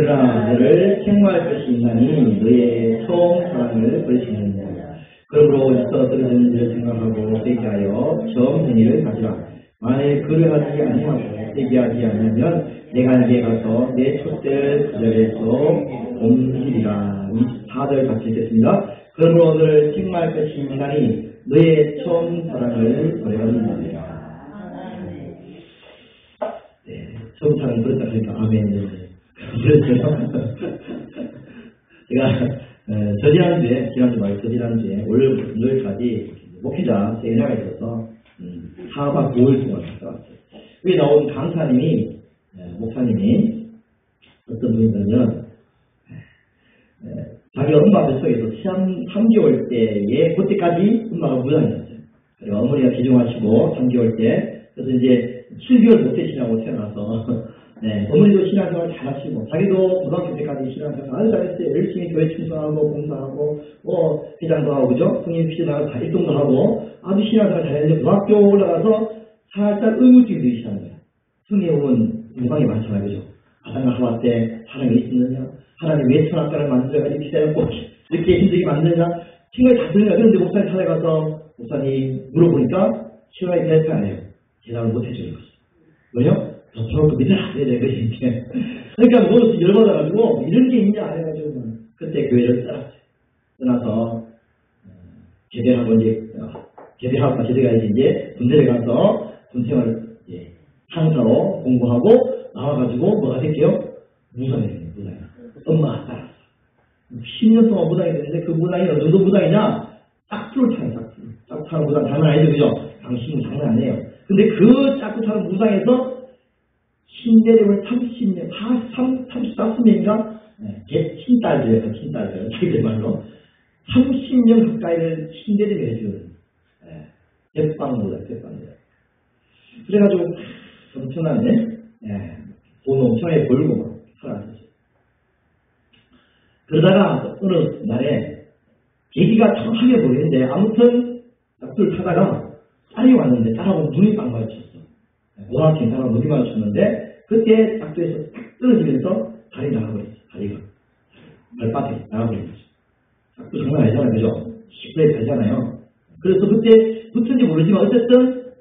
그러나 너를 책망할 것이 있나니 너의 처음 사랑을 버리시느냐. 그러므로 어디서 떨어진 일을 생각하고 회개하여 처음 행위를 가지라. 만일 그를 하지 아니하고 회개하지 않으면 내가 네게 가서 내 촛대를 그절에서 옮기리라. 24절 같이 읽겠습니다. 그러므로 너를 책망할 것이 있나니 너의 처음 사랑을 버려하느니라. 네, 처음 사랑 버렸다 하니까 아멘. 그렇죠. 제가 지난주 말고 저지난주에 월요일까지 목회자 세미나가 있어서 4박 5일 동안 갔다 왔어요. 여기 나온 강사님이 목사님이 어떤 분이냐면 자기 엄마 뱃속에서 3개월 때에 그때까지 엄마가 무당이었어요. 그리고 어머니가 기중하시고 3개월 때 그래서 이제 7개월 못해 신하고 태어나서 네, 어머니도 신앙생활 잘하시고 자기도 고등학교 때까지 신앙생활 아주 잘했어요. 열심히 교회 충성하고 봉사하고 회장도 하고 그죠? 성인 피자나가 다 1등도 하고 아주 신앙생활 잘했는데 고등학교 올라가서 살짝 의무증이 들기 시작한 거예요. 성에 오면 무방이 많잖아요. 그죠? 아담과 하와 때 사랑이 있었느냐? 하나님 왜 천하사를 만들어가지고 기다렸고 이렇게 힘들게 만드느냐? 생각이 다 들려요. 그런데 목사님 찾아가서 목사님 물어보니까 신앙이 대답이 안 해요. 대답을 못 해주는 거죠. 왜요? 저렇게 믿으라 그래야 되거든요. 그러니까 뭐 열받아가지고 이런 게 있냐 해가지고 그때 교회를 떠났어요. 떠나서 제대하고 이제 제대하고 제대가야지 이제 군대를 가서 군생활 상사로 공부하고 나와가지고 뭐가 될게요? 무당이 됐네요. 무당이. 엄마 따랐어. 10년 동안 무당이 됐는데 그 무당이 어느 정도 무당이냐? 짝풀을 타요. 짝풀 타는 무당 장난 아니죠, 그죠? 당신은 장난 아니에요. 근데 그 짝풀 타는 무당에서 신대륙을 30년, 34년인가? 친딸들이에요, 친딸들. 자기들 말로. 30년 가까이를 신대륙에 해주는, 대빵보다. 그래가지고, 엄청나네. 돈 엄청나게 벌고 막 살아가셨어요. 그러다가, 어느 날에, 계기가 정확하게 보이는데, 아무튼, 짝을 타다가, 딸이 왔는데, 딸하고 눈이 빵 마주쳤어. 고등학생 딸하고 눈이 마주쳤는데, 그때 짝도에서 딱 떨어지면서 다리 나가버렸어. 다리가. 발바닥이 나가버린 거죠. 짝도 장난 아니잖아요. 그죠? 10분에 달잖아요. 그래서 그때 붙은지 모르지만 어쨌든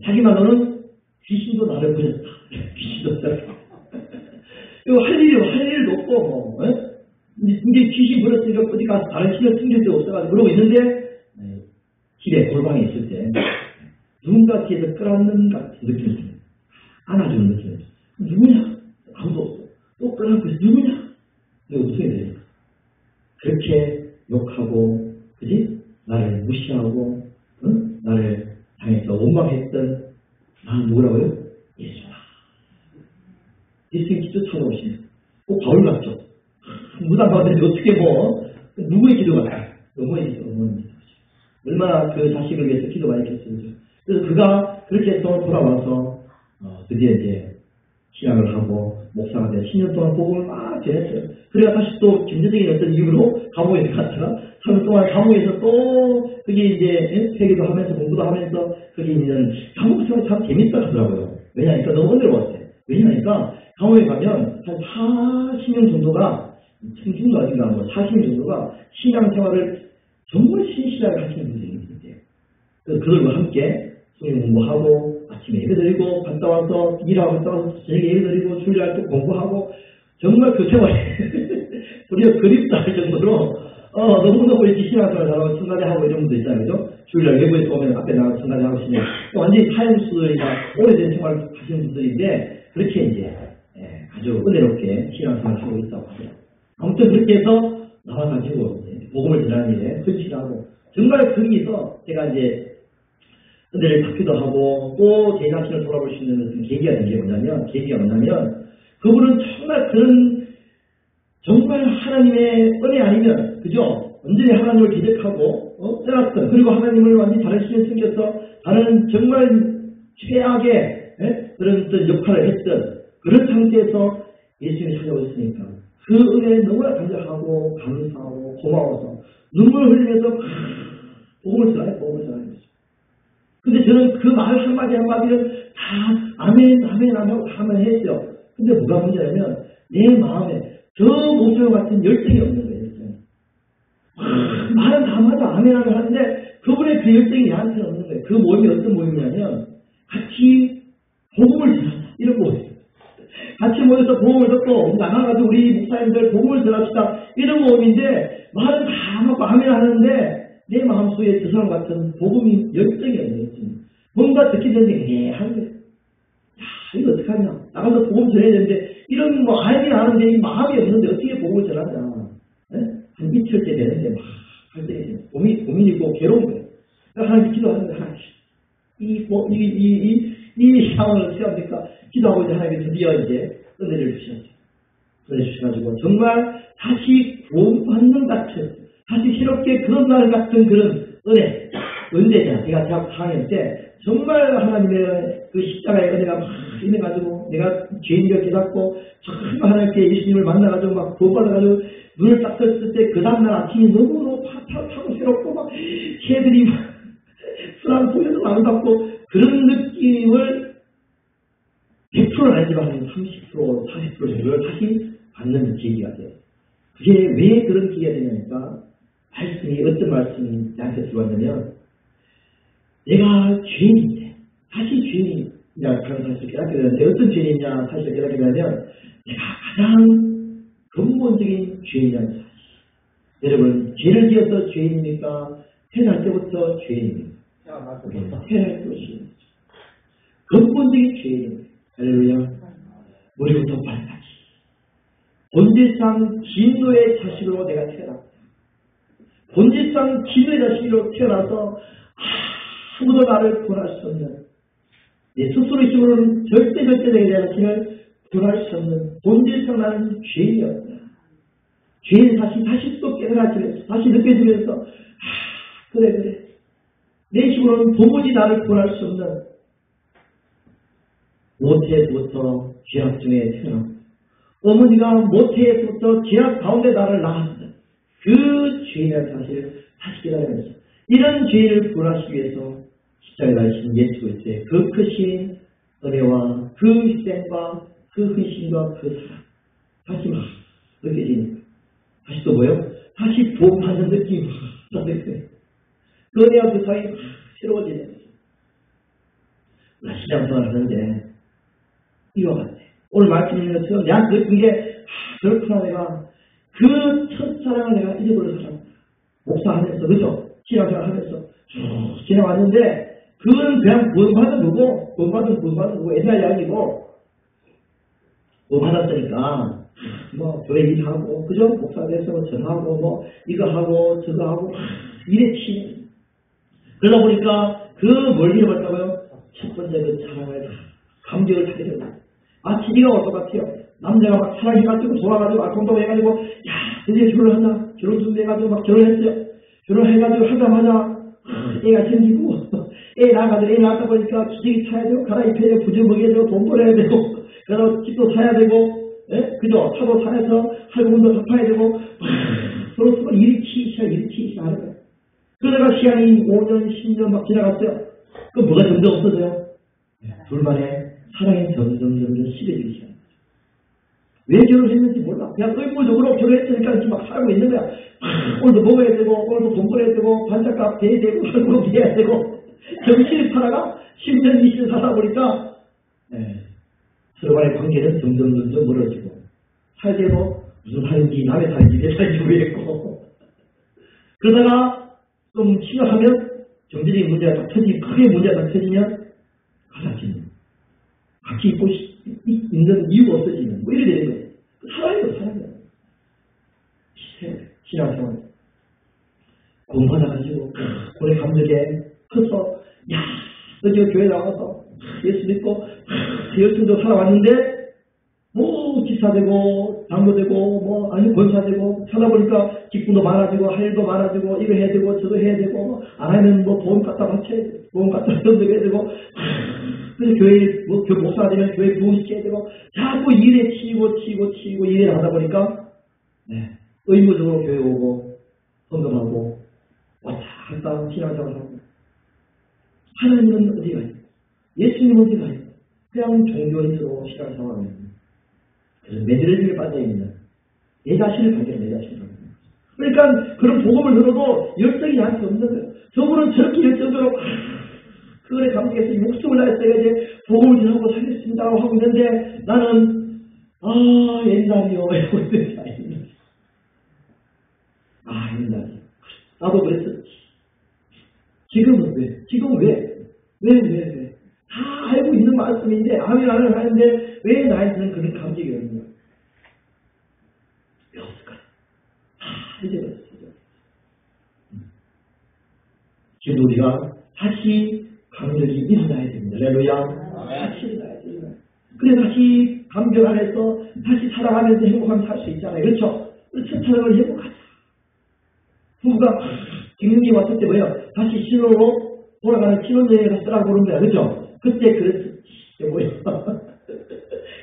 자기 말로는 귀신도 나를 버렸다. 귀신도 나를 이거 할 일도 없고 이제 귀신 버렸으니까 어디 가서 다른 신을 숨길 데 없어가지고 그러고 있는데 길에 골방에 있을 때 누군가 뒤에서 끌어안는 같은 느낌이 들어요. 안아주는 느낌이 들어요. 누구냐? 아무도 없어. 또 끌어안고 있어. 누구냐? 이거 어떻게 돼요? 그렇게 욕하고, 그지? 나를 무시하고, 응? 나를 당해서 원망했던 나는 누구라고요? 예수다. 예수님 기도 찾아오시면 꼭 바울 같죠? 무당 받는데 어떻게 누구의 기도가 나요? 어머니 기도. 얼마나 그 자식을 위해서 기도 많이 했겠어요. 그래서 그가 그렇게 해서 돌아와서 드디어 이제 신앙을 하고 목사가 돼 10년 동안 복음을 막 전했어요. 그래가 다시 또 경제적인 어떤 이유로 감옥에 들어갔다가 3년 동안 감옥에서 또 그게 이제 회개도 하면서 공부도 하면서 그게 있는 감옥 생활이 참 재밌다 하더라고요. 왜냐하니까 너무 은혜로웠어요. 왜냐하니까 감옥에 가면 한 40명 정도가 청중도 아닌가 40명 정도가 신앙생활을 정말 신실하게 하시는 분들이 있는데 그들과 함께 성경 공부하고 아침에 예배드리고 갔다 와서 일하고 갔다 와서 저녁에 예배드리고 주일날 또 공부하고 정말 그 생활이 우리가 그립다 할 정도로 너무너무 이렇게 신앙생활 잘하고 청가대 하고 이런 분도 있잖아요. 그죠? 주일날 외부에서 오면 앞에 나가서 청가대 하고 있으면 완전히 사형수들이나 오래된 생활을 하시는 분들인데 그렇게 이제 아주 은혜롭게 신앙생활을 하고 있다고 하더라고요. 아무튼 그렇게 해서 나와가지고 복음을 전하는 일에 헌신하고 정말 거기서 제가 이제 은혜를 받기도 하고 또 제 자신을 돌아볼 수 있는 계기가 된 게 뭐냐면 그분은 정말 그런 정말 하나님의 은혜 아니면 그죠? 완전히 하나님을 기대하고 떠났던 그리고 하나님을 완전히 다른 신을 숨겨서 다른 정말 최악의 그런 어떤 역할을 했던 그런 상태에서 예수님이 찾아오셨으니까 그 은혜에 너무나 감사하고 감사하고 고마워서 눈물을 흘리면서 복음을 전하는 거죠. 근데 저는 그 말 한마디 한마디를 다 아멘 하고 하면 했어요. 근데 뭐가 문제냐면 내 마음에 저 모세와 같은 열정이 없는 거예요. 말은 다 맞아, 아멘하면 하는데 그분의 그 열정이 나한테는 없는 거예요. 그 모임이 어떤 모임이냐면 같이 복음을 전한다, 이런 모임이에요. 같이 모여서 복음을 듣고 나가가지고 우리 목사님들 복음을 전합시다, 이런 모임인데 말은 다 맞고 아멘하는데 내 마음속에 저 사람 같은 복음이 열정이 없는 거예요. 뭔가 듣기 전에 하는 거예요. 야, 이거 어떡하냐, 나가서 복음 전해야 되는데 이런 뭐 알긴 아는데 이 마음이 없는데 어떻게 복음을 전하냐. 한 이틀째 되는데 막 할 때 고민이고 괴로운 거예요. 그러니까 하나님 기도하는데 하나님 이 상황을 어떻게 합니까? 기도하고 이제 하나님이 드디어 이제 은혜를 주셨죠. 은혜 주셔가지고 정말 다시 구원받는 같은, 다시 새롭게 거듭나는 같은 그런 은혜자. 제가 대학 4학년 때 정말 하나님의 그 십자가의 은혜가 막 임해가지고 내가 죄인을 깨닫고 정말 하나님께 예수님을 만나가지고 막 구원받아가지고 눈을 딱 떴을 때 그 다음날 아침이 너무너무 파랗고 새롭고 막 새들이 막 수랑 보여도 아름답고 그런 느낌을 100%는 아니지만 30%, 40% 정도를 다시 받는 계기가 돼요. 그게 왜 그런 계기가 되냐니까 말씀이 어떤 말씀이 나한테 들어왔냐면 내가 죄인인데 다시 죄인이냐 사실 깨닫게 되는데 어떤 죄인이냐 사실 깨닫게 되면 내가 가장 근본적인 죄인이라는 사실. 여러분 죄를 지어서 죄인입니까? 태어날 때부터 죄인입니까? 태어날 때부터 죄인이죠. 근본적인 죄인입니다. 할렐루야. 머리부터 발까지 본질상 진노의 자식으로 내가 태어났다. 본질상 진노의 자식으로 태어나서 아무도 나를 구원할 수 없는, 내 스스로 힘으로는 절대 내게 대한 힘을 구원할 수 없는 본질상 나는 죄인이었다. 죄인 다시 또 깨달아지면서 다시 느껴지면서 그래 내 힘으로는 도무지 나를 구원할 수 없는 모태부터 죄악 중에 태어났고 어머니가 모태부터 죄악 가운데 나를 낳았다. 그 죄인이라는 사실을 다시 깨달으면서 이런 죄를 구원하시기 위해서 십자가에 달리신 예수 그리스도의 그 크신 은혜와 그 희생과 그 헌신과 그 사랑 다시 막 느껴지니까 다시 또 뭐요? 다시 보험하는 느낌이 막 느껴요. 그 은혜와 그 사랑이 새로워지는 거죠. 나 신앙생활 하는데 이와 같아. 오늘 말씀 읽는 것처럼 내가 느낀 게 그렇구나, 내가 그 첫사랑을 내가 잊어버려 살았다. 목사하면서 그죠? 신앙생활 하면서 쭉 지나왔는데 그거는 그냥 구원받은 거고 구원받은 거고 옛날 이야기고 구원받았으니까 뭐 교회 일하고 그죠? 목사 돼서 전하고 뭐 이거 하고 저거 하고 이래 치는 그러다 보니까 그 뭘 잃어버렸다고요? 첫 번째 그 사랑을 감격을 하게 됩니다. TV가 똑같아요. 남자가 막 사랑해가지고 돌아가지고 동동해가지고 야 드디어 결혼한다. 결혼 준비해가지고 막 결혼했어요. 결혼해가지고 하자마자 애가 생기고 애 낳았다 보니까 주식이 사야 되고 갈아입혀야 되고 부주 먹여야 되고 돈 벌어야 되고 그러다 집도 사야 되고 그죠? 차도 사야서 할부금도 갚아야 되고 서로 일으키기 시작하는 거예요. 그러다가 시간이 5년 10년 막 지나갔어요. 그럼 뭐가 점점 없어져요? 둘만의 사랑이 점점 심해지기 시작합니다. 왜 결혼했는지 몰라. 그냥 의무적으로 결혼했으니까 지금 막 살고 있는 거야. 오늘도 먹어야 되고 오늘도 돈 벌어야 되고 반짝값 대야 되고 할부금 대야 되고 정신이 살아가 10년 20년 살다 보니까 서로 간의 관계는 점점 멀어지고 살대로 무슨 살인지 남의 살인지 내 살인지 모르겠고 그러다가 좀 심각하면 경제적인 문제가 딱 크게 문제가 딱 터지면 갈라지는 같이 있고 있는 이유가 없어지는 뭐 이래 되는 거예요. 사랑이에요. 신앙생활 공부하다가지고 오래 감격에 커서 야 드디어 교회 나와서 예수 믿고 열심도 살아왔는데 뭐 집사되고 당도되고 뭐 아니 권사되고 살아보니까 직분도 많아지고 할 일도 많아지고 이거 해야 되고 저거 해야 되고 안 하면 뭐 보험 갖다 바쳐야 되고 보험 갖다 던져야 되고 그래서 교회 뭐 목사가 되면 교회 부흥시켜야 되고 자꾸 일에 치이고 일을 하다 보니까 의무적으로 교회 오고 헌금하고 왔다 갔다 신앙생활하고 하나님은 어디 가요? 예수님은 어디 가요? 그냥 종교인으로 신앙생활하고 있는 그래서 매드레딩에 빠져있는 내 자신을 발견해, 내 자신을 발견해. 그러니까 그런 복음을 들어도 열정이 나한테 없는 거예요. 저분은 저렇게 열정적으로 그거에 감격해서 목숨을 다했어야 이제 복음을 전하고 살겠습니다 하고 있는데 나는 옛날이요 이러고 있는 거야. 옛날이요. 나도 그랬었지. 지금은 왜? 지금 왜? 다 알고 있는 말씀인데 아멘 하는데 왜 나한테는 그런 감격이 없는 거야? 왜 없을까? 이제 지금 우리가 다시 감격이 일어나야 됩니다. 할렐루야. 다시 일어나야 됩니다. 그래 다시 감격 안에서 다시 살아가면서 행복하면 살 수 있잖아요. 그렇죠? 우리 첫 사랑을 행복하자. 부부가 갱년기 왔을 때 뭐예요? 다시 신혼으로 돌아가는 신혼여행을 쓰라고 그런 거야. 그렇죠? 그때 그랬었지. 뭐예요?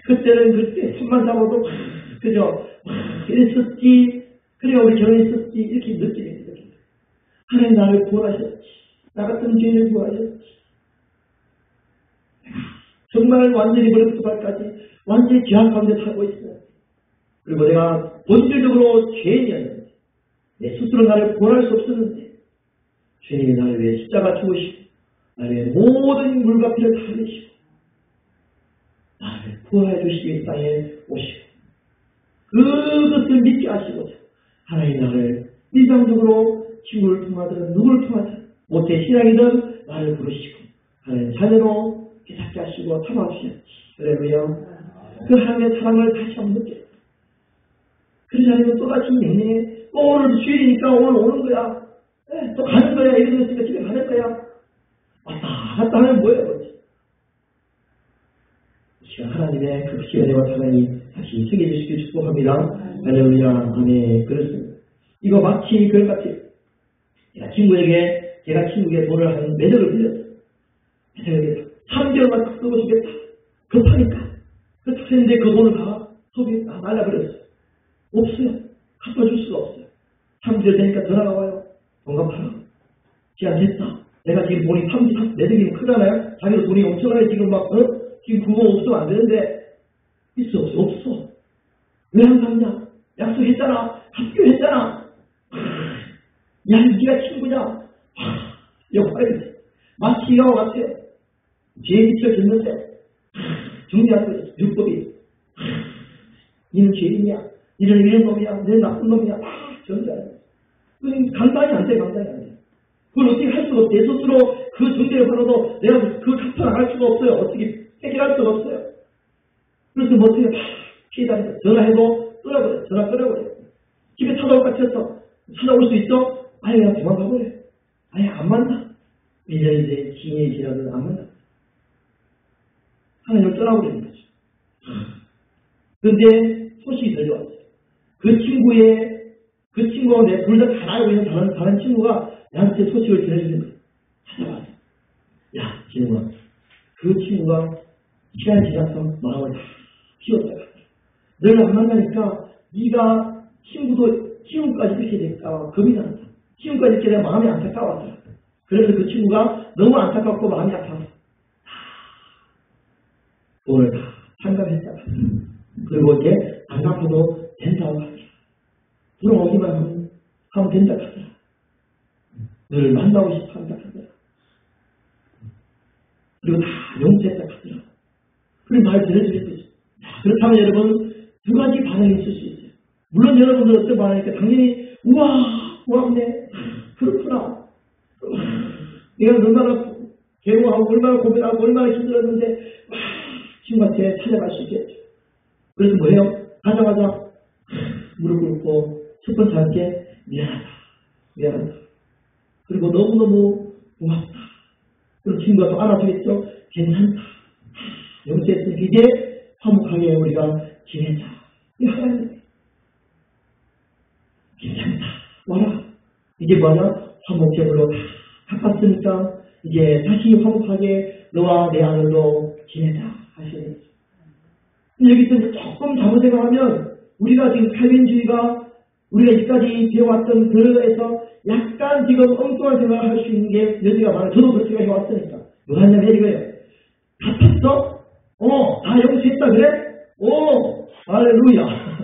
그때는 그때 손만 잡아도 그죠? 이랬었지. 그래 우리 결혼했었지. 이렇게 느끼는 거예요. 하나님 나를 구원하셨지. 나 같은 죄인을 구원하셨지. 정말 완전히 머리부터발까지 완전히 죄악 가운데 살고 있어요. 그리고 내가 본질적으로 죄인이었는데 내 스스로 나를 구원할 수 없었는데 주님이 나를 위해 십자가 죽으시고 나를 위해 모든 물과 피를 다 흘리시고 나를 구원해 주시기 위해 땅에 오시고 그것을 믿게 하시고자 하나님 나를 일방적으로 친구를 통하든 누구를 통하든 모태 신앙이든 나를 부르시고 하나님 자녀로 깨닫게 하시고 탐하시었지. 할렐루야. 그 하나님의 사랑을 다시 한번 느껴요. 그러지 않으면 또다시 냉랭해. 오늘 주일이니까 오늘 오는 거야. 또 가는 거야. 이러면서 집에 가는 거야. 왔다 갔다 하면 뭐예요? 하나님의 그 시간과 사랑이 다시 새겨주시길 축복합니다. 할렐루야. 아멘. 그렇습니다. 이거 마치 그것 같아요. 제가 친구에게 돈을 한 매덕을 빌렸어요. 매덕을 3개월만 쓰고 주겠다. 급하니까. 그렇게 했는데 그 돈을 다 소비에 날라버렸어요. 없어요. 갚아줄 수가 없어요. 3개월 되니까 전화가 와요. 돈 갚아라. 지금 됐다. 내가 지금 돈이 매덕이 크잖아요. 자기도 돈이 엄청나게 지금 지금 그거 없으면 안 되는데 있어 없어. 왜 안 갚냐? 약속했잖아. 합교했잖아. 야, 네가 친구냐? 역할이 마치 이와 같아요. 죄에 미쳐졌는데 정리하고 율법이 니는 죄인이야. 니는 이런 놈이야. 너는 나쁜 놈이야. 정리하고 그건 감당이 안 돼. 그걸 어떻게 할 수가 없어. 내 스스로 그 정리를 받아도 내가 그걸 갚아나갈 수가 없어요. 어떻게 해결할 수가 없어요. 그래서 뭐 어떻게 피해자니까 전화해도 끊어버려. 전화 끊어버려. 집에 찾아올 것 같아서 찾아올 수 있어? 아예 그냥 도망가버려. 아예 안 만나. 1년이 이제 지인이 지나도 안 만나. 하나님을 떠나버리는 거죠. 그런데 소식이 들려왔어요. 그 친구하고 내 둘 다 잘 알고 있는 다른 친구가 나한테 소식을 전해주는 거예요. 찾아와서. 야, 진우아. 그 친구가 시간이 지나서 마음을 다 키웠다가 늘 안 만나니까 네가 친구까지 이렇게 될까 겁이 난다. 친구까지 이렇게 되면 마음이 안타까웠다. 그래서 그 친구가 너무 안타깝고 마음이 아파서 돈을 다 환갑했다. 그리고 이제 안 갚아도 된다고 하더라. 돌아오기만 하면 된다고 하더라. 늘 만나고 싶어 한다고 하더라. 그리고 다 용서했다고 하더라. 그리고 말 들어주겠죠. 그렇다면 여러분 두 가지 반응이 있을 수 있어요. 물론 여러분들 어떤 반응이니까 당연히 우와 고맙네. 그렇구나. 내가 얼마나 괴로워하고 얼마나 고민하고 얼마나 힘들었는데 친구한테 찾아갈 수 있겠죠. 그래서 뭐예요? 가자마자 무릎 꿇고 첫 번째 함께 미안하다. 그리고 너무너무 고맙다. 그럼 친구가 또 알아주겠죠. 괜찮다. 용서했으니까 이제 화목하게 우리가 지내자. 이 하나님 괜찮다. 와라. 이제 뭐하냐? 화목제물로 다 갚았으니까 이제 다시 화목하게 너와 내 아들로 지내자 하시는 거죠. 여기서 조금 잘못 생각하면 우리가 지금 칼빈주의가 우리가 여기까지 배워왔던 그거에서 약간 지금 엉뚱한 생각을 할 수 있는 게 여지가 많아요. 저도 그렇게 해왔으니까. 뭐 하냐면 이거예요. 갚았어? 다 용서했다 그래? 할렐루야.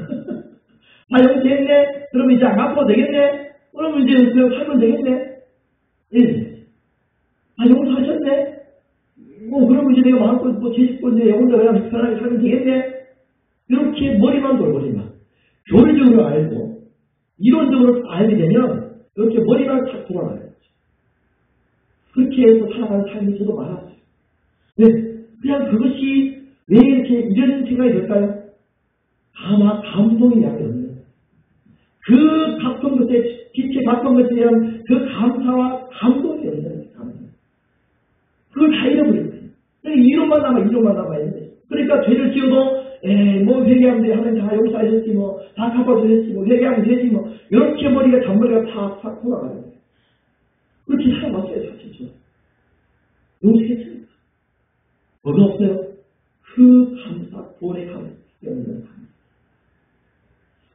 다 용서했네? 그러면 이제 안 갚아도 되겠네? 그러면 이제 살면 되겠네? 예. 아, 용서하셨네? 그러면 이제 내가 마음껏 죄 짓고 이제 혼자 그냥 편하게 살면 되겠네? 이렇게 머리만 돌버리면, 교리적으로 알고, 이론적으로 알게 되면, 이렇게 머리만 탁 돌아가요. 그렇게 해서 살아가는 삶이 저도 많았어요. 네, 그냥 그것이 왜 이렇게 이런 생각이 들까요? 아마 감동이 약이 없는 거예요. 그 갚은 것에, 빛에 갚은 것에 대한 그 감사와 감동이 없는 거예요. 그걸 다 잃어버린 거예요. 그러니까 이론만 남아야 돼요. 그러니까 죄를 지어도 뭐 회개하면 돼 하면 다 용서하셨지 뭐 다 갚아주셨지 뭐 회개하면 되지 뭐 이렇게 머리가 잔머리가 탁 돌아가는 거예요. 그렇게 살아왔어요. 사실 용서했습니다. 뭐가 없어요? 그 감사, 본의 감사 없는 감사.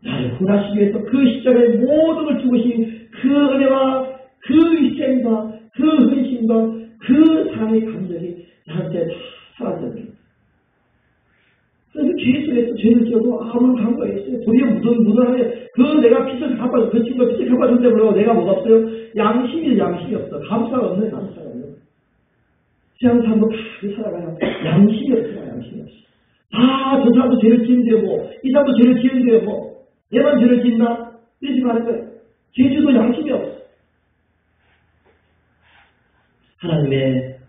나를 구원하시기 위해서 그 십자가에 모든 걸 주신 그 은혜와 그 희생과 그 헌신과 그 사랑의 감정이 나한테 다 사라져버립니다. 그래서 죄 속에서 죄를 지어도 아무런 감각이 있어요. 도리어 무던하게 그 내가 빚을 갚아줘. 그 친구가 빚을 갚아준다고 그러고 내가 뭐가 없어요? 양심이 없어. 감사가 없는 감사가 없는 거예요. 세상 사람도 다 살아가요. 양심이 없어요. 양심이 없어. 저 사람도 죄를 지은대요 뭐. 이 사람도 죄를 지은대요 뭐. 얘만 죄를 짓나? 이러지 말을 거예요. 죄주도 양심이 없어. 하나님의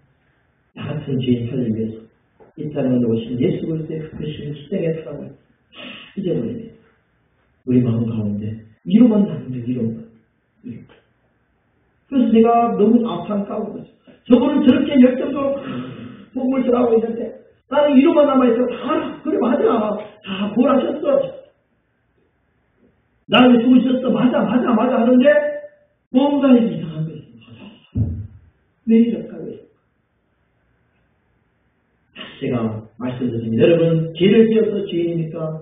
나 같은 죄인 살리기 위해서 이 땅에 오신 예수 그리스도의 그 희생의 사랑을 다 잊어버리네. 우리 마음 가운데 이로만 남는 이로만. 그래서 내가 너무 안타까운 거죠. 저분은 저렇게 열정적으로 복음을 전하고 있는데 나는 이로만 남아있어. 다 그래 맞아. 다 구원하셨어. 나를 죽으셨어. 맞아 하는데 뭔가 이상한 것이 맞아. 왜 이럴까? 제가 말씀드립니다. 여러분, 죄를 지어서 죄인입니까?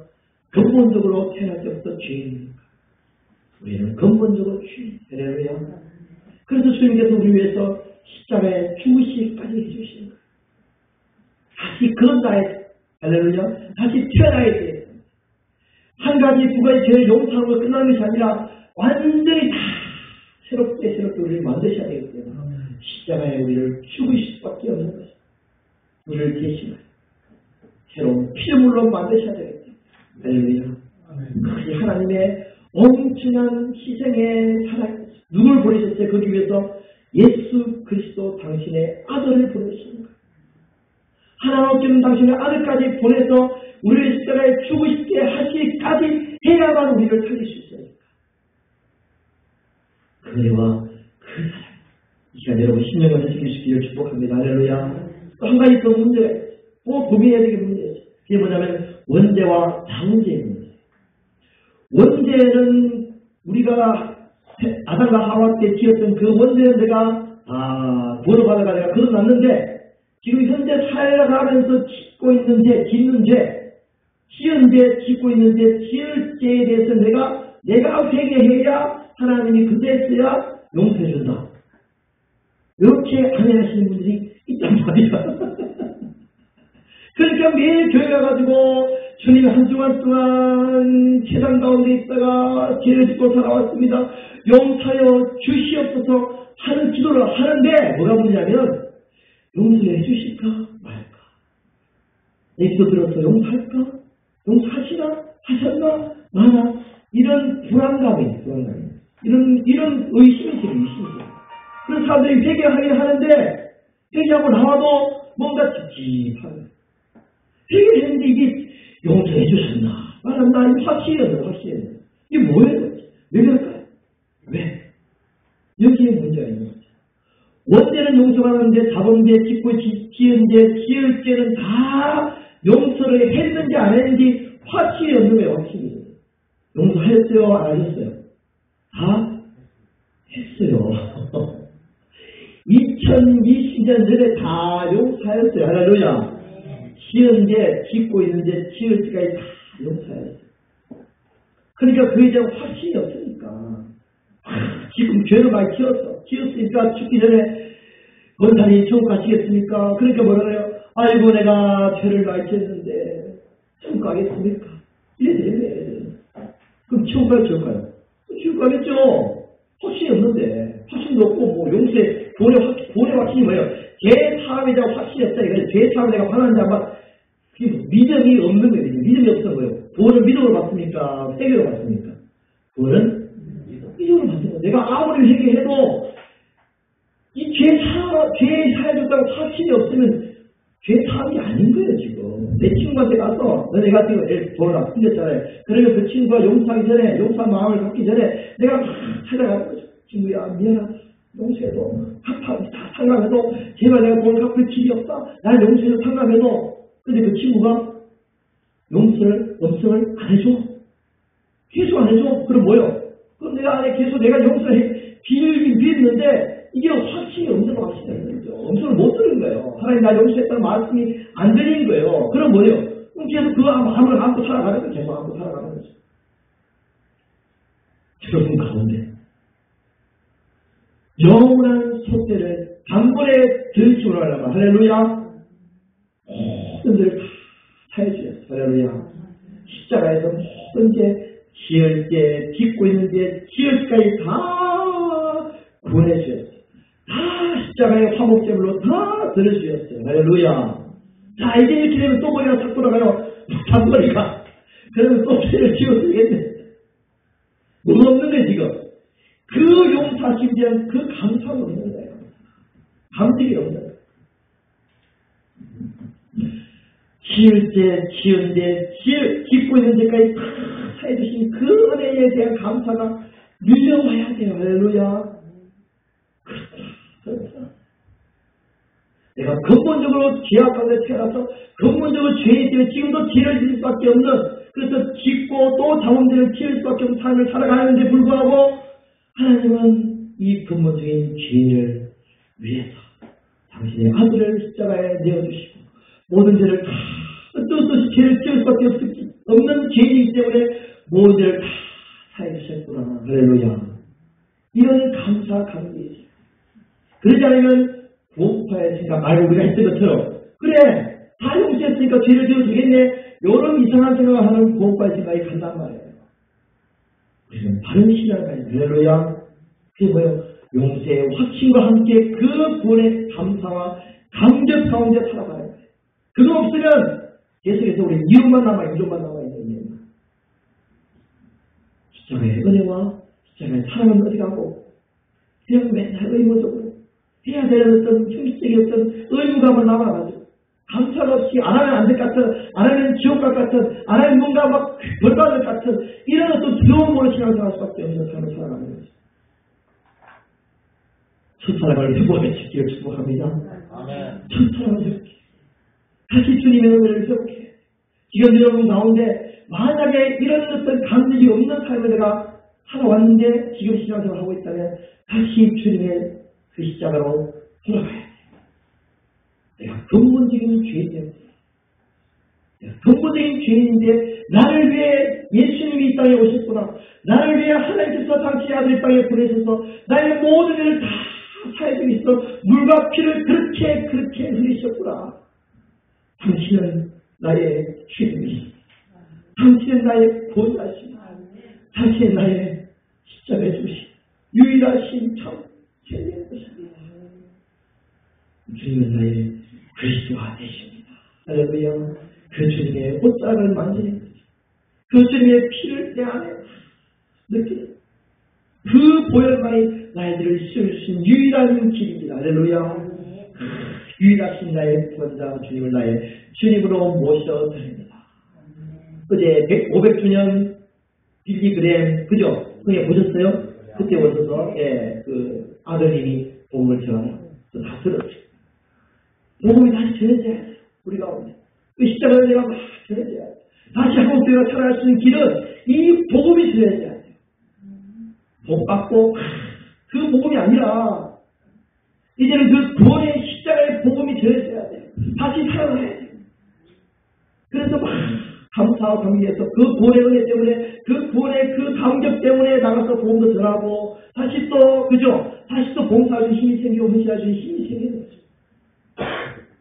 근본적으로 태어날 때부터 죄인입니까? 우리는 근본적으로 죄인이에요. 그래서 주님께서 우리 위해서 십자가에 죽으시기까지 해주시는 거예요. 다시 거듭나야 돼. 할렐루야. 다시 태어나야 돼. 한 가지, 두 가지 죄를 용서하고 끝나는 것이 아니라 완전히 다 새롭게 우리를 만드셔야 되기 때문에 십자가에 우리를 죽으실 수밖에 없는 것입니다. 우리를 대신하여 새로운 피조물로 만드셔야 되겠다. 할렐루야. 그것이 하나님의 엄청난 희생의 사랑. 누굴 보내셨어요? 거기 위해서 예수 그리스도 당신의 아들을 보내신 거예요. 하나님 없는 당신의 아들까지 보내서 우리를 십자가에 죽으시게 하시기까지 해야만 우리를 살릴 수 있어요. 그 은혜와 그 사랑. 이 시간 여러분 신령을 해주시기를 축복합니다. 할렐루야. 또 한 가지 더 문제가 있어요. 꼭 고민해야 되는 문제죠. 그게 뭐냐면 원죄와 장죄의 문제. 원죄는 우리가 아담과 하와 때 지었던 그 원죄는 내가 벌어받아가 내가 거듭났는데 지금 현재 살아가면서 짓고 있는 죄, 짓는 죄, 지은 죄, 짓고 있는 죄, 지을 죄에 대해서 내가 회개해야 하나님이 그때서야 용서해준다. 이렇게 안해하시는 분들이 있단 말이야. 그러니까 매일 교회 가가지고 주님이 한 주간 동안 세상 가운데 있다가 죄를 짓고 살아왔습니다. 용서하여 주시옵소서 하는 기도를 하는데 뭐가 문제냐면 용서해 주실까 말까. 내 기도 들어서 용서할까? 용서하시나? 하셨나? 마나? 이런 불안감이 이런 의심이 지금 있습니다. 그런 사람들이 회개하긴 하는데 회개하고 나와도 뭔가 찝찝한 회개했는데 이게 용서해 주셨나? 말한다. 이거 확실해요. 이게 뭐예요? 왜 그럴까요? 왜? 여기에 문제가 있는 거죠. 원죄는 용서가 하는데 자범죄, 짓고 지은 죄, 지을 죄는 다 용서를 했는지 안 했는지 확실히 없는 거예요. 확실히. 용서하셨어요? 안 하셨어요? 다 했어요. 2020년 전에 다 용서하였어요. 할렐루야. 지은 죄, 짓고 있는 죄, 지을 죄까지 다 용서하였어요. 그러니까 그에 대한 확신이 없으니까. 지금 죄를 많이 지었으니까 죽기 전에 원산이 천국 가시겠습니까? 그러니까 뭐라 그래요? 아이고 내가 죄를 많이 지었는데 천국 가겠습니까? 이래 되네. 그럼 지옥 가요, 지옥 가요? 지옥 가겠죠. 확신이 없는데, 확신도 없고, 뭐, 용서에, 구원의 확신이 뭐예요? 제 사함에 대한 확신이 없다. 이거예요. 제 사함에 내가 화난 자만, 믿음이 없는 거예요. 믿음이 없던 거예요. 구원을 믿음으로 받습니까? 회개로 받습니까? 구원은 믿음으로 받는 거예요. 내가 아무리 회개해도, 이 죄 사해줬다고 확신이 없으면, 죄 사함이 아닌 거예요, 지금. 내 친구한테 가서, 내가 지금 돈을 다 숨겼잖아요. 그러면 그 친구가 용서하기 전에, 용서한 마음을 갖기 전에, 내가 막 찾아가는 거죠. 친구야, 미안하다. 용서해도, 다 상감해도, 제발 내가 돈을 갚을 길이 없다. 날 용서해도 상감해도, 근데 그 친구가 음성을 안 해줘. 계속 안 해줘. 그럼 뭐요? 그럼 내가 안에 계속 내가 용서해, 빌긴 빌는데, 이게 확신이 없는 확신이 있는 거죠. 음성을 못 들은 거예요. 하나님 나 용서했다는 말씀이 안 들린 거예요. 그럼 뭐예요? 그럼 계속 그 마음을 안고 살아가는 거죠. 계속 안고 살아가는 거죠. 여러분 가운데 영원한 속죄를 단번에 들추 하려면 할렐루야 모든 일을 다 사해주셨어요. 할렐루야. 십자가에서 모든 죄 지을 때 빚고 있는 죄 지을 때까지 다 구원해 주셨어요. 다 십자가의 화목제물로 다 들어주셨어요. 할렐루야. 자, 이제 이렇게 되면 또 머리가 탁 돌아가요. 잔머리가. 그러면 또 죄를 지어도 되겠네. 뭐 없는 거예요, 지금. 그 용서하심에 대한 그 감사가 없는 거예요. 감격이 없는 거예요. 지을 때, 지은 데, 짓고 있는 데까지 다 사해주신 그 은혜에 대한 감사가 유명해야 돼요. 할렐루야. 내가 근본적으로 죄악 가운데 태어나서 근본적으로 죄에 대해 지금도 죄를 지을 수밖에 없는 그래서 짓고 또 자원들을 지을 수밖에 없는 삶을 살아가는데 불구하고 하나님은 이 근본적인 죄를 위해서 당신의 아들을 십자가에 내어주시고 모든 죄를 다 뜻없이 죄를 지을 수밖에 없는 죄이기 때문에 모든 죄를 다 사해주셨구나. 할렐루야. 이런 감사 감격이 있어요. 그러지 않으면 구원파의 생각 말고 우리가 했던 것처럼 그래 다 용서했으니까 죄를 지어도 되겠네 이런 이상한 생각을 하는 구원파의 생각이 간단 말이에요. 우리는 바른 신앙을 가야 돼요. 할렐루야. 그게 뭐예요? 용서의 확신과 함께 그 구원의 감사와 감격 가운데 살아가야 돼요. 그거 없으면 계속해서 우리 이론만 남아있는 거예요. 십자가의 은혜와 십자가의 사랑은 어디 가고 그냥 맨날 의무적으로 해야 되는 어떤 형식적인 어떤 의무감을 남아가지고 감찰 없이 안 하면 안 될 것 같은 안 하면 지옥갈 같은 안 하면 뭔가 막 벌받을 것 같은 이런 어떤 두려운 모를 신앙생활 수밖에 없는 삶을 살아가는 거죠. 첫사랑을 회복해 주기를 축복합니다. 첫사랑을 회복해 다시 주님의 은혜를 회복해 지금 여러분 가운데 만약에 이런 어떤 감정이 없는 삶을 내가 살아왔는데 지금 신앙생활을 하고 있다면 다시 주님의 그 십자가로 돌아가야 돼. 내가 근본적인 죄 때문에. 근본적인 죄인인데 나를 위해 예수님이 이 땅에 오셨구나. 나를 위해 하나님께서 당신의 아들 땅에 보내셔서 나의 모든 일을 다 사해주고 있어. 물과 피를 그렇게 흘리셨구나. 당신은 나의 주님이십니다. 당신은 나의 구원자십니다. 당신은 나의 십자가에 주신 유일하신 참 주님은 나의 그리스도 아니십니다. 할렐루야. 그 주님의 옷자락을 만지는 거죠. 그 주님의 피를 내 안에 느끼는 그 보혈만이 나이들을 씌우신 유일한 길입니다. 할렐루야. 유일하신 나의 구원자 주님을 나의 주님으로 모셔드립니다. 어제 500주년 빌리그램 그죠? 그게 보셨어요? 그때 오셔서 그 아드님이 복음을 전하고 다 들었죠. 복음이 다시 전해져야 돼요. 우리가 그 십자가를 내가 막 전해져야 돼요. 다시 한국 교회가 살아갈 수 있는 길은 이 복음이 전해져야 돼요. 복 받고 그 복음이 아니라 이제는 그 구원의 십자가의 복음이 전해져야 돼요. 다시 살아나야 돼요. 그래서 막 감사와 감기해서 그 구원의 은혜 때문에 그 구원의 그 감격 때문에 나가서 복음도 전하고 다시 또 그죠? 다시 또 봉사할 힘이 생기고 헌신할 힘이 생기는 거죠.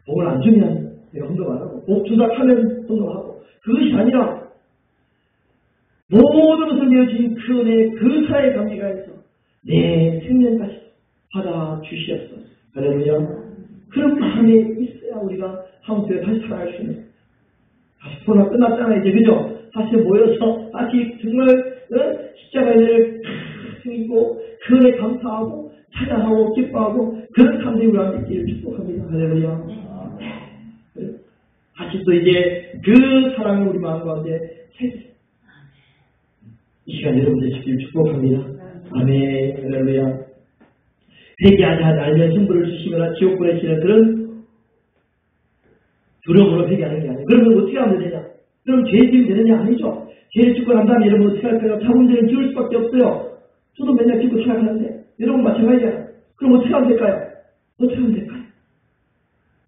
복을 안 주면 내가 헌금 안 하고 복 주다 하면 헌금하고 그것이 아니라 모든 것을 내어주신 그 은혜, 그 사랑의 관계가 있어 내 생명까지 받아주시었어. 할렐루야. 그런 마음이 있어야 우리가 한국교회 다시 살아갈 수 있는, 다시 코로나 끝났잖아요 이제, 그죠? 다시 모여서 다시 정말 십자가를 숨기고 그 은혜 감사하고 찬양하고 기뻐하고 그런 감정이 우리한테 있기를 축복합니다. 할렐루야. 다시 또 이제 그 사랑을 우리 마음 가운데 새기세요. 이 시간 여러분들 지키길 축복합니다. 아멘. 할렐루야. 회개하지 않으면 승부를 주시거나 지옥 보내시는 그런 두려움으로 회개하는 게 아니에요. 그러면 어떻게 하면 되냐? 그럼 죄 지으면 되느냐? 아니죠. 죄를 짓고 난 다음에 여러분 어떻게 할까요? 자문제는 지을 수밖에 없어요. 저도 맨날 짓고 생각하는데 여러분 마찬가지잖아요. 그럼 어떻게 하면 될까요? 어떻게 하면 될까요?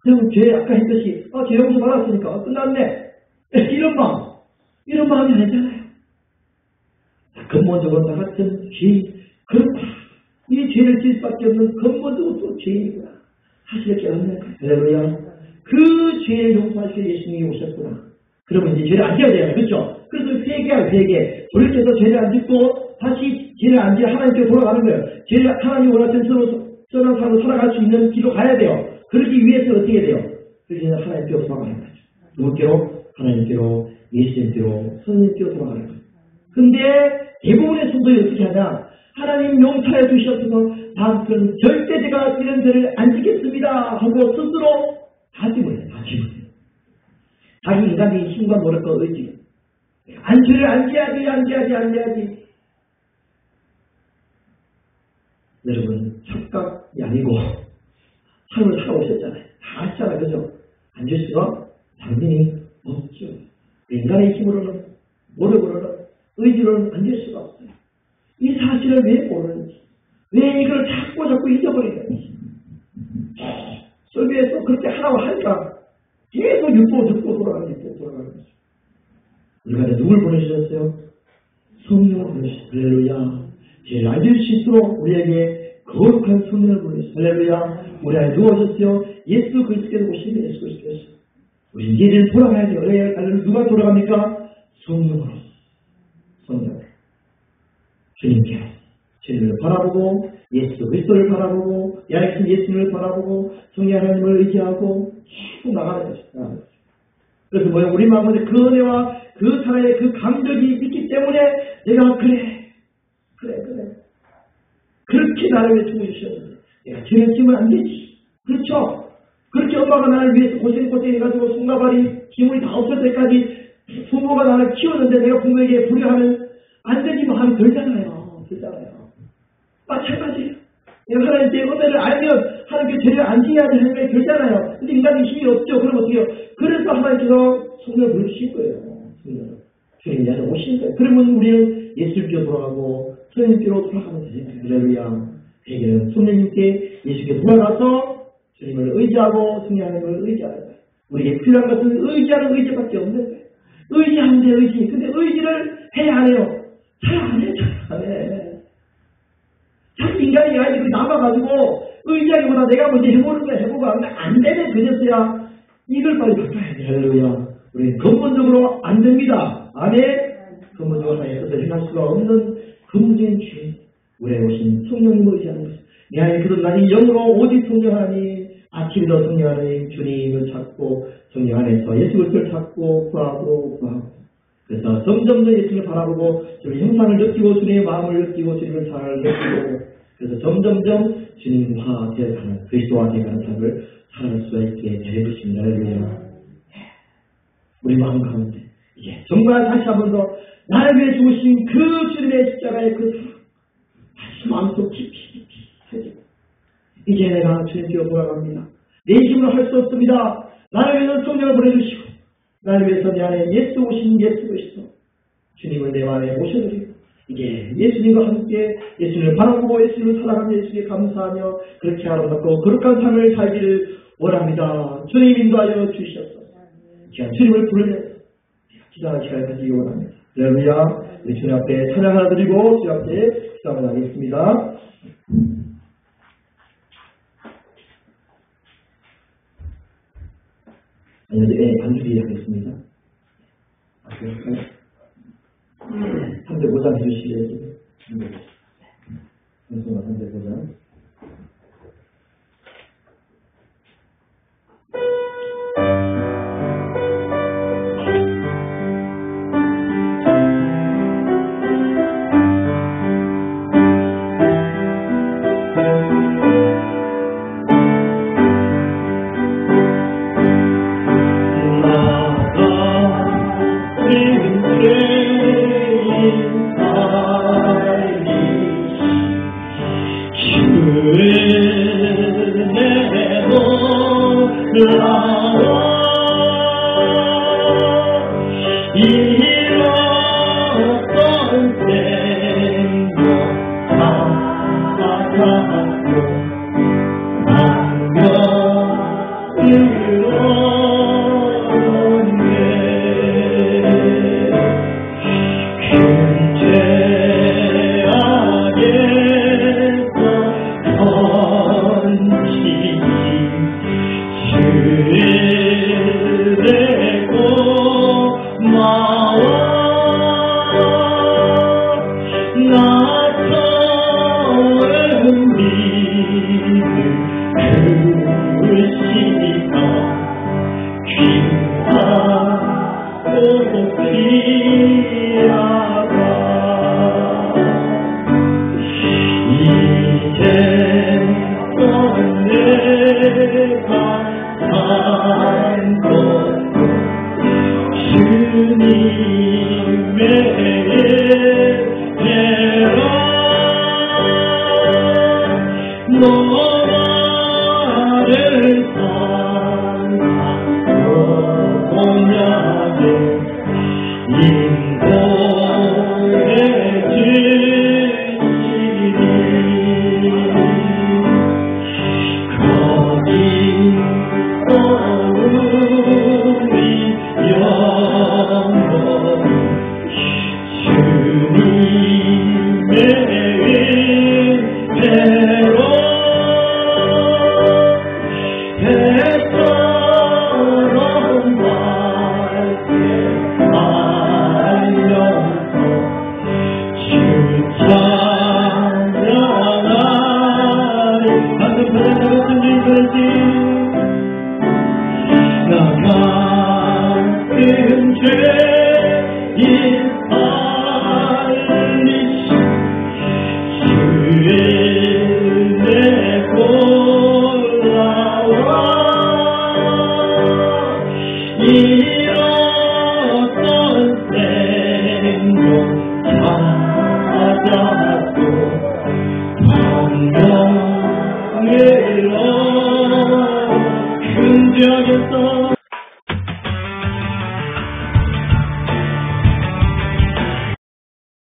그냥 죄 아까 했듯이 죄 용서 받았으니까 끝났네. 이런 마음이 아니잖아요. 근본적으로 다 같은 죄인, 그렇다. 이 죄를 지을 수밖에 없는 근본적으로 또 죄인이구나. 사실을 깨닫는 거예요. 할렐루야. 그 죄를 용서하시려 예수님이 오셨구나. 그러면 이제 죄를 안 지어야 돼요. 그렇죠? 그래서 회개할 회개. 돌이켜서 죄를 안 짓고 다시 죄를 안 지어 하나님께 돌아가는 거예요. 죄를 하나님 원하시는 선한 삶으로 살아갈 수 있는 길로 가야 돼요. 그러기 위해서 어떻게 해야 돼요? 그래서 하나님께로 돌아가는 거죠. 누구께로? 하나님께로, 예수님께로, 선생님께로 돌아가는 거예요. 근데 대부분의 성도들이 어떻게 하냐? 하나님 용서해 주셨어서 다음부터는 절대 제가 이런 죄를 안 지겠습니다 하고 스스로 다짐을 해요. 자기 인간의 힘과 노력과 의지. 죄를 안 지어야지. 여러분, 착각이 아니고 삶을 살아오셨잖아요. 다 아시잖아요. 그죠? 안 질 수가 당연히 없죠. 인간의 힘으로는, 노력으로는, 의지로는 안 질 수가 없어요. 이 사실을 왜 모르는지, 왜 이걸 자꾸 잊어버리는지. 설교에서 그렇게 하라고 하니까 계속 듣고 돌아가는 거죠. 우리가 누굴 보내주셨어요? 성령을 보내주셨어요. 할렐루야. 죄를 안 지을 수 있도록 우리에게 거룩한 성령을 보내주셨어요. 할렐루야. 우리 안에 누워오셨어요. 예수 그리스도께서 오시면 예수 그리스도께서. 우리 이제는 돌아가야 돼요. 왜? 누가 돌아갑니까? 성령으로. 주님께로. 주님을 바라보고 예수 그리스도를 바라보고 야익신 예수님을 바라보고 성령 하나님을 의지하고 계속 나가는 것입니다. 그래서 뭐야? 우리 마음에 그 은혜와 그 사랑의 그 감격이 있기 때문에 내가 그래. 그렇게 나를 위해 죽어주셨는데 내가 죄를 지으면 안 되지. 그렇죠? 그렇게 엄마가 나를 위해서 고생해가지고 손가발이 기물이 다 없을 때까지 부모가 나를 키웠는데 내가 부모에게 불효하면 안 되지 뭐 하면 들잖아요. 마찬가지예요. 내가 하나님께 은혜를 알면 하나님께 죄를 안 지어야지 하는 게 들잖아요. 근데 인간이 힘이 없죠. 그럼 어떻게 해요? 그래서 하나님께서 성령을 보내주신 거예요. 주님이 안에 오신 거예요. 그러면 우리는 예수님께로 돌아가고 성령님께로 돌아가면 되죠. 할렐루야. 회개는 성령님께 예수께 돌아가서 주님을 의지하고 성령 하나님을 의지하는 거예요. 우리에게 필요한 것은 의지하는 의지밖에 없는 거예요. 의지하면 돼, 의지. 근데 의지를 해야 안 해요. 잘 안 해. 자기 인간이 아니고 남아가지고 의지하기보다 내가 먼저 해보는 거야. 해보고 안 되면 그제서야 이걸 빨리 바꿔야 돼. 할렐루야. 우리는 근본적으로 안 됩니다. 아멘. 근본적으로 하나님의 뜻을 행할 수가 없는 근본적인 죄. 우리에 오신 성령님을 의지하는 것입니다. 내 안에 그런 영으로 오직 성령 하나님, 아침에도 성령 하나님, 주님을 찾고 성령 안에서 예수 그리스도를 찾고 구하고. 그래서 점점 더 예수님을 바라보고 주님의 형상을 느끼고 주님의 마음을 느끼고 주님을 잘 느끼고 그래서 점점점 주님과 되어가는 그리스도와 되어가는 삶을 살아갈 수 있게 될 것입니다. 우리 마음 가운데 이제 정말 다시 한 번 더 나를 위해 죽으신 그 주님의 십자가의 그 사랑 다시 마음속 깊이 새기고 이제 내가 주님께로 돌아갑니다. 내 힘으로 할 수 없습니다. 나를 위해서 성령을 보내주시고 나를 위해서 내 안에 예수 오신 예수 그리스도 주님을 내 안에 모셔드리고 이게 예수님과 함께 예수님을 바라보고 예수님을 사랑하며 예수님께 감사하며 그렇게 아름답고 거룩한 삶을 살기를 원합니다. 주님 인도하여 주시옵소서. 제가 주님을 부르면서 기도하는 시간을 가지기 원합니다. 할렐루야. 우리 주님 앞에 찬양 하나 드리고 주님 앞에 기도하며 나가겠습니다. 반주기 하겠습니다. 305장 해주시겠어요? 성수가 305장. 긍지하겠다.